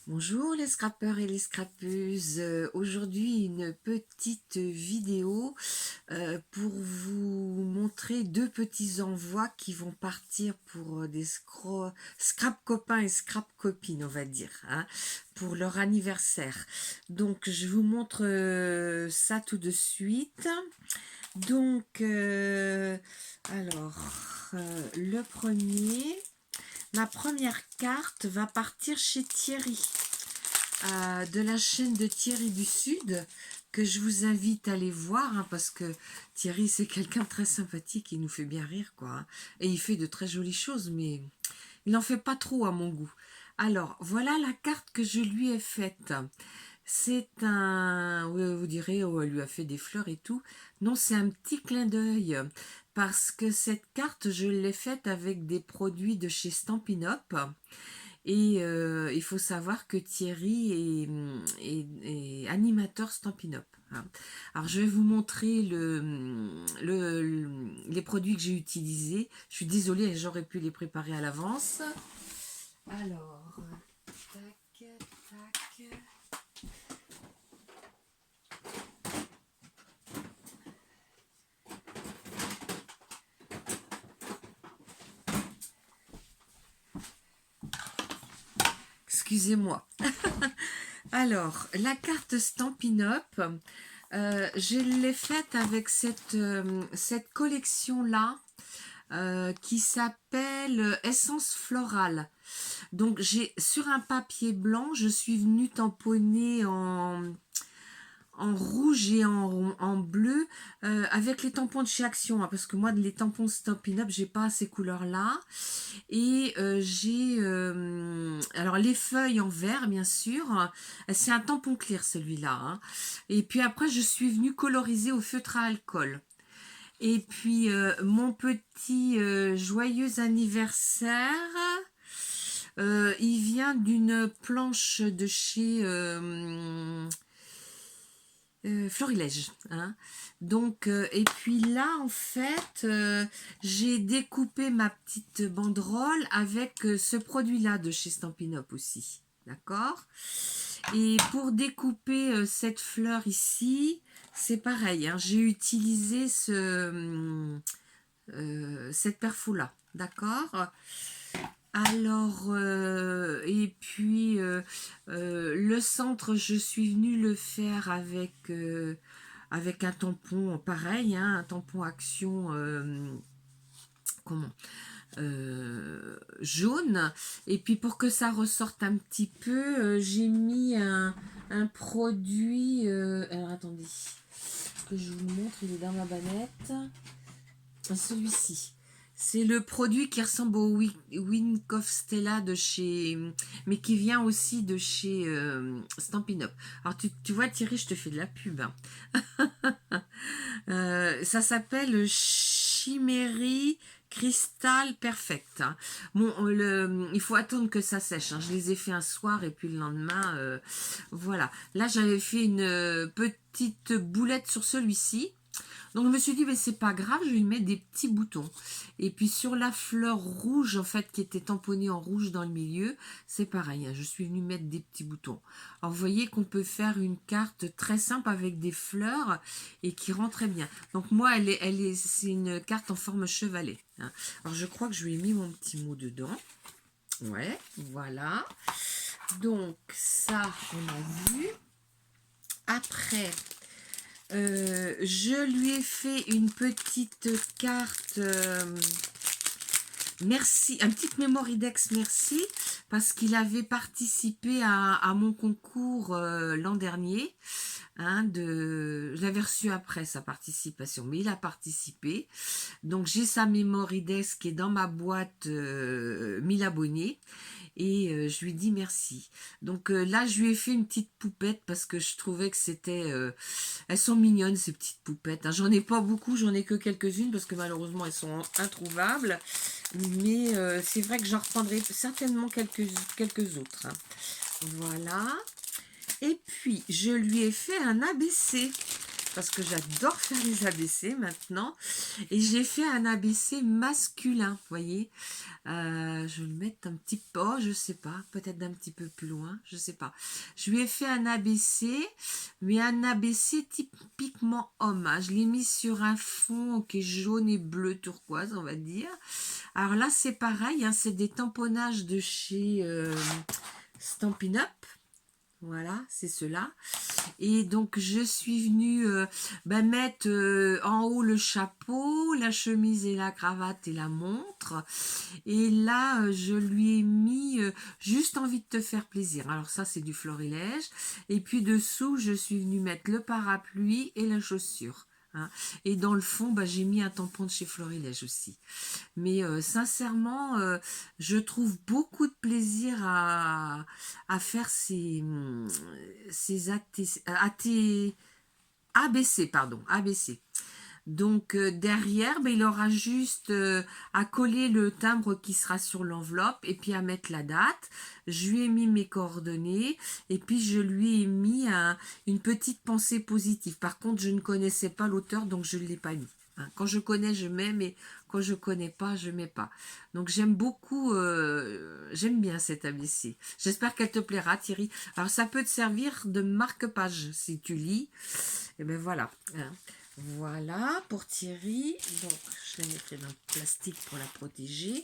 Bonjour les scrappeurs et les scrappeuses. Aujourd'hui une petite vidéo pour vous montrer deux petits envois qui vont partir pour des scrap copains et scrap copines, on va dire, hein, pour leur anniversaire. Donc je vous montre ça tout de suite. Donc le premier, ma première carte va partir chez Thierry, de la chaîne de Thierry du Sud, que je vous invite à aller voir, hein, parce que Thierry c'est quelqu'un de très sympathique, il nous fait bien rire quoi, hein, et il fait de très jolies choses, mais il n'en fait pas trop à mon goût. Alors voilà la carte que je lui ai faite. C'est un... Vous direz, oh, elle lui a fait des fleurs et tout. Non, c'est un petit clin d'œil. Parce que cette carte, je l'ai faite avec des produits de chez Stampin' Up. Et il faut savoir que Thierry est animateur Stampin' Up, hein. Alors, je vais vous montrer les produits que j'ai utilisés. Je suis désolée, j'aurais pu les préparer à l'avance. Alors, tac, tac. Excusez-moi. Alors, la carte Stampin' Up, je l'ai faite avec cette collection-là qui s'appelle Essence Florale. Donc, sur un papier blanc, je suis venue tamponner en rouge et en bleu avec les tampons de chez Action, hein, parce que moi les tampons Stampin' Up j'ai pas ces couleurs là, et j'ai alors les feuilles en vert bien sûr, c'est un tampon clair celui-là, hein. Et puis après je suis venue coloriser au feutre à alcool. Et puis mon petit joyeux anniversaire, il vient d'une planche de chez Florilège, hein. Donc, et puis là, en fait, j'ai découpé ma petite banderole avec ce produit-là de chez Stampin' Up aussi. D'accord? Et pour découper cette fleur ici, c'est pareil, hein, j'ai utilisé cette perfo-là. D'accord? Alors, et puis le centre, je suis venue le faire avec un tampon pareil, hein, un tampon Action, comment jaune. Et puis pour que ça ressorte un petit peu, j'ai mis un produit. Alors attendez, que je vous le montre, il est dans ma banette. Celui-ci. C'est le produit qui ressemble au Wink of Stella de chez... mais qui vient aussi de chez Stampin' Up. Alors tu vois Thierry, je te fais de la pub, hein. Ça s'appelle Chimérique Crystal Perfect, hein. Bon, il faut attendre que ça sèche, hein. Je les ai fait un soir et puis le lendemain, voilà. Là, j'avais fait une petite boulette sur celui-ci. Donc je me suis dit, mais c'est pas grave, je vais lui mettre des petits boutons. Et puis sur la fleur rouge, en fait, qui était tamponnée en rouge dans le milieu, c'est pareil, hein, je suis venue mettre des petits boutons. Alors vous voyez qu'on peut faire une carte très simple avec des fleurs et qui rend très bien. Donc moi, c'est une carte en forme chevalet, hein. Alors je crois que je lui ai mis mon petit mot dedans. Ouais, voilà. Donc ça, on a vu. Après... je lui ai fait une petite carte merci, un petit Mémoridex merci, parce qu'il avait participé à mon concours l'an dernier, hein, je l'avais reçu après sa participation, mais il a participé. Donc j'ai sa Mémoridex qui est dans ma boîte 1000 abonnés. Et je lui dis merci. Donc là, je lui ai fait une petite poupette parce que je trouvais que c'était... elles sont mignonnes, ces petites poupettes, hein. J'en ai pas beaucoup, j'en ai que quelques-unes parce que malheureusement, elles sont introuvables. Mais c'est vrai que j'en reprendrai certainement quelques autres, hein. Voilà. Et puis, je lui ai fait un ABC. parce que j'adore faire les ABC maintenant. Et j'ai fait un ABC masculin, vous voyez. Je vais le mettre un petit peu, oh, je sais pas, peut-être d'un petit peu plus loin, je sais pas. Je lui ai fait un ABC, mais un ABC typiquement homme. Hein. Je l'ai mis sur un fond qui est jaune et bleu turquoise, on va dire. Alors là, c'est pareil, hein, c'est des tamponnages de chez Stampin' Up. Voilà, c'est cela. Et donc, je suis venue mettre en haut le chapeau, la chemise et la cravate et la montre. Et là, je lui ai mis juste envie de te faire plaisir. Alors ça, c'est du florilège. Et puis dessous, je suis venue mettre le parapluie et la chaussure. Hein. Et dans le fond, j'ai mis un tampon de chez Florilège aussi. Mais sincèrement, je trouve beaucoup de plaisir à faire ces ABC, pardon, ABC. Donc derrière, il aura juste à coller le timbre qui sera sur l'enveloppe et puis à mettre la date. Je lui ai mis mes coordonnées et puis je lui ai mis une petite pensée positive. Par contre, je ne connaissais pas l'auteur, donc je ne l'ai pas mis. Hein. Quand je connais, je mets, mais quand je connais pas, je mets pas. Donc j'aime beaucoup, j'aime bien cette ABC. J'espère qu'elle te plaira, Thierry. Alors ça peut te servir de marque-page si tu lis. Et ben voilà. Hein. Voilà pour Thierry. Donc, je la mettrai dans le plastique pour la protéger.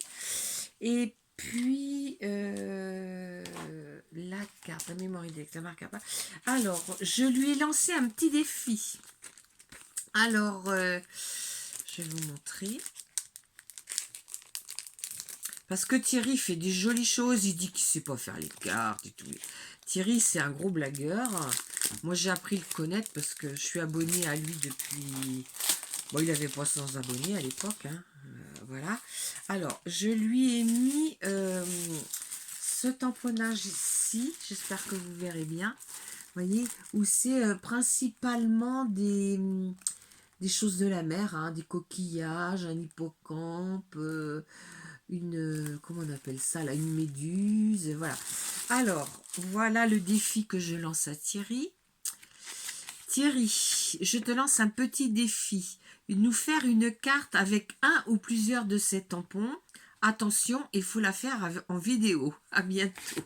Et puis, la carte, la mémoire index, la marque à pas. Alors, je lui ai lancé un petit défi. Alors, je vais vous montrer. Parce que Thierry fait des jolies choses. Il dit qu'il ne sait pas faire les cartes et tout. Thierry, c'est un gros blagueur. Moi, j'ai appris à le connaître parce que je suis abonnée à lui depuis... Bon, il avait pas 100 abonnés à l'époque. Hein. Voilà. Alors, je lui ai mis ce tamponnage ici. J'espère que vous verrez bien. Vous voyez, où c'est principalement des choses de la mer. Hein, des coquillages, un hippocampe... comment on appelle ça là, une méduse, voilà. Alors, voilà le défi que je lance à Thierry. Thierry, je te lance un petit défi. Nous faire une carte avec un ou plusieurs de ces tampons. Attention, il faut la faire en vidéo. À bientôt.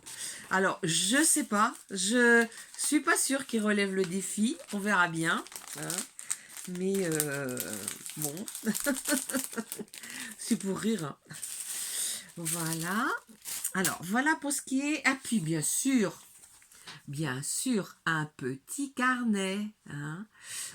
Alors, je sais pas. Je suis pas sûre qu'il relève le défi. On verra bien. Hein. Mais bon. C'est pour rire. Hein. Voilà. Alors, voilà pour ce qui est appui, bien sûr, un petit carnet. Hein.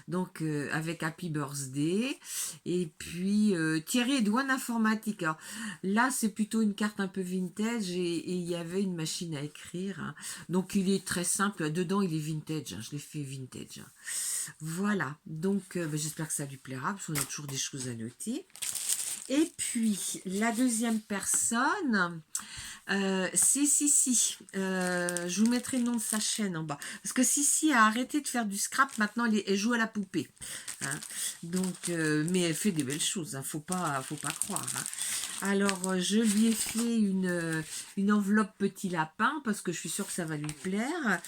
Donc, avec Happy Birthday. Et puis, Thierry et Douane Informatique. Alors, là, c'est plutôt une carte un peu vintage et il y avait une machine à écrire. Hein. Donc, il est très simple. Dedans, il est vintage. Hein. Je l'ai fait vintage. Hein. Voilà. Donc, j'espère que ça lui plaira parce qu'on a toujours des choses à noter. Et puis, la deuxième personne, c'est Sissi. Je vous mettrai le nom de sa chaîne en bas. Parce que Sissi a arrêté de faire du scrap. Maintenant, elle joue à la poupée. Hein. Donc, mais elle fait des belles choses. Hein. Faut pas croire. Hein. Alors, je lui ai fait une enveloppe petit lapin. Parce que je suis sûre que ça va lui plaire.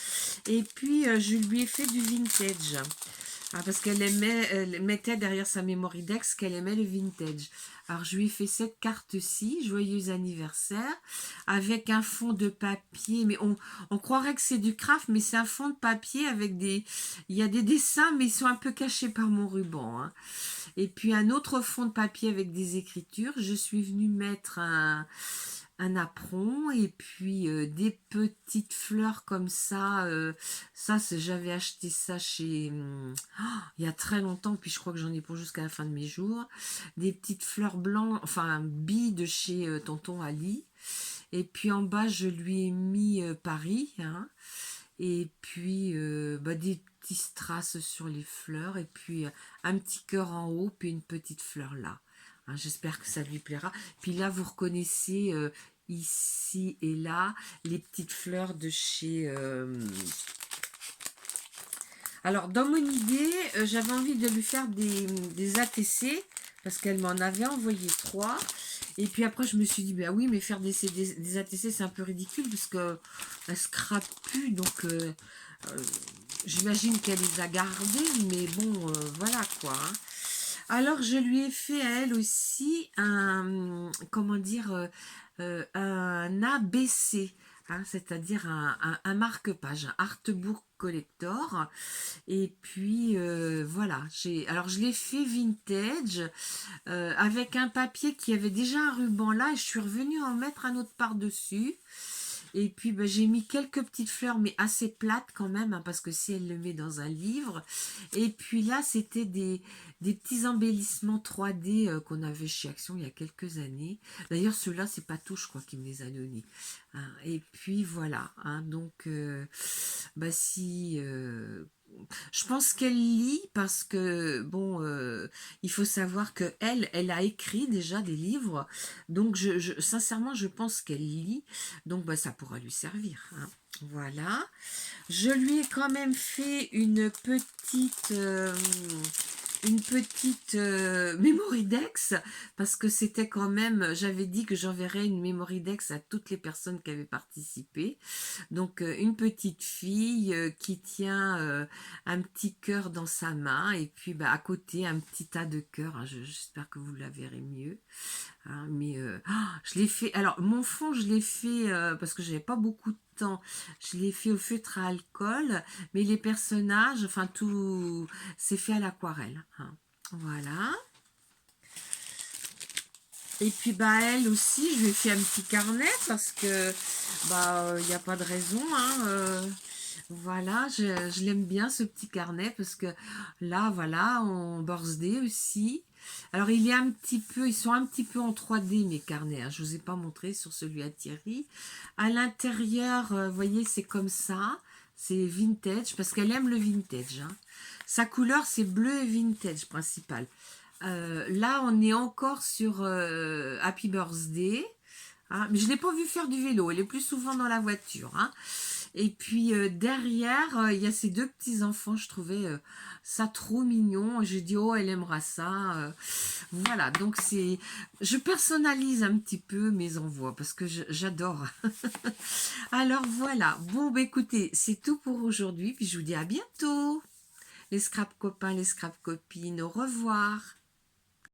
Et puis, je lui ai fait du vintage. Ah, parce elle mettait derrière sa mémoire index qu'elle aimait le vintage. Alors, je lui ai fait cette carte-ci, Joyeux anniversaire, avec un fond de papier. Mais on croirait que c'est du craft, mais c'est un fond de papier avec des... Il y a des dessins, mais ils sont un peu cachés par mon ruban. Hein. Et puis, un autre fond de papier avec des écritures. Je suis venue mettre un apron et puis des petites fleurs comme ça. Ça, j'avais acheté ça chez... il y a très longtemps, puis je crois que j'en ai pour jusqu'à la fin de mes jours. Des petites fleurs blanches, enfin, billes de chez Tonton Ali. Et puis en bas, je lui ai mis Paris. Hein. Et puis des petits strass sur les fleurs. Et puis un petit cœur en haut, puis une petite fleur là. Hein, j'espère que ça lui plaira. Puis là, vous reconnaissez ici et là les petites fleurs de chez... Alors, dans mon idée, j'avais envie de lui faire des ATC parce qu'elle m'en avait envoyé 3. Et puis après, je me suis dit, bah oui, mais faire des ATC, c'est un peu ridicule parce qu'elle scrape plus. Donc, j'imagine qu'elle les a gardés, mais bon, voilà quoi, hein. Alors, je lui ai fait à elle aussi un, comment dire, un ABC, hein, c'est-à-dire un marque-page, un artbook collector. Et puis, voilà, alors je l'ai fait vintage, avec un papier qui avait déjà un ruban là, et je suis revenue en mettre un autre par-dessus. Et puis ben, j'ai mis quelques petites fleurs, mais assez plates quand même, hein, parce que si elle le met dans un livre. Et puis là, c'était des petits embellissements 3D qu'on avait chez Action il y a quelques années. D'ailleurs, ceux-là, c'est pas tout, je crois, qui me les a donnés, hein. Et puis voilà, hein, donc bah si je pense qu'elle lit parce que, bon, il faut savoir que elle a écrit déjà des livres, donc sincèrement, je pense qu'elle lit, donc bah, ça pourra lui servir, hein. Voilà. Je lui ai quand même fait une petite Mémoridex, parce que c'était quand même, j'avais dit que j'enverrais une Mémoridex à toutes les personnes qui avaient participé. Donc une petite fille qui tient un petit cœur dans sa main, et puis bah, à côté un petit tas de cœurs, hein. J'espère que vous la verrez mieux, hein, mais je l'ai fait, alors mon fond je l'ai fait parce que j'avais pas beaucoup de temps, je l'ai fait au feutre à alcool, mais les personnages, enfin tout, c'est fait à l'aquarelle, hein. Voilà. Et puis bah elle aussi, je lui ai fait un petit carnet parce que bah il n'y a pas de raison, hein, voilà, je l'aime bien ce petit carnet parce que là voilà, en birthday aussi. Alors il est un petit peu, ils sont un petit peu en 3D mes carnets, hein. Je vous ai pas montré sur celui à Thierry. À l'intérieur, vous voyez, c'est comme ça, c'est vintage parce qu'elle aime le vintage, hein. Sa couleur c'est bleu et vintage principal. Là, on est encore sur Happy Birthday, hein, mais je ne l'ai pas vu faire du vélo, elle est plus souvent dans la voiture, hein. Et puis derrière, il y a ces deux petits-enfants, je trouvais ça trop mignon. J'ai dit, oh, elle aimera ça. Voilà, donc je personnalise un petit peu mes envois parce que j'adore. Alors voilà, bon, bah, écoutez, c'est tout pour aujourd'hui, puis je vous dis à bientôt. Les scrap copains, les scrap copines, au revoir.